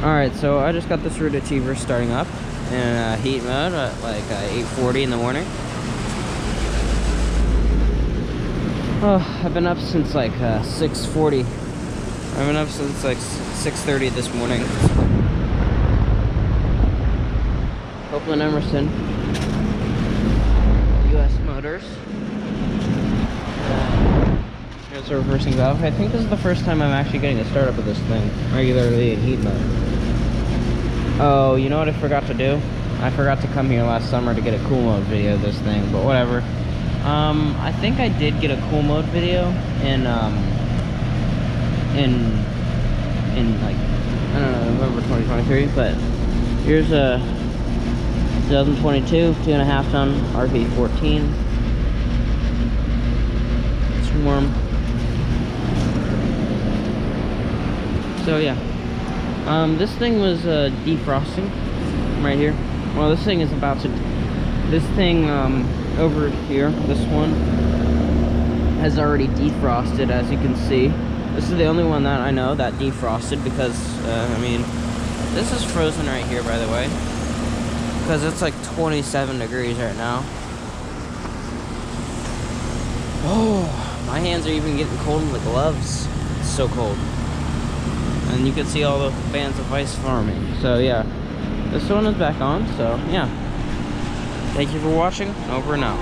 Alright, so I just got this Ruud Achiever starting up in heat mode at like 8:40 in the morning. Oh, I've been up since like 6:40. I've been up since like 6:30 this morning. Copeland Emerson, US Motors. Here's the reversing valve. I think this is the first time I'm actually getting a startup of this thing regularly in heat mode. Oh, you know what I forgot to do? I forgot to come here last summer to get a cool mode video of this thing, but whatever. I think I did get a cool mode video in like, I don't know, November 2023, but here's a 2022 2.5 ton RA14. It's warm. So yeah, this thing was defrosting right here. Well, this thing is about to, this thing over here, this one has already defrosted, as you can see. This is the only one that I know that defrosted because, I mean, this is frozen right here, by the way, because it's like 27 degrees right now. Oh, my hands are even getting cold in the gloves. It's so cold. And you can see all the bands of ice forming. So yeah, this one is back on, so yeah. Thank you for watching, over and out.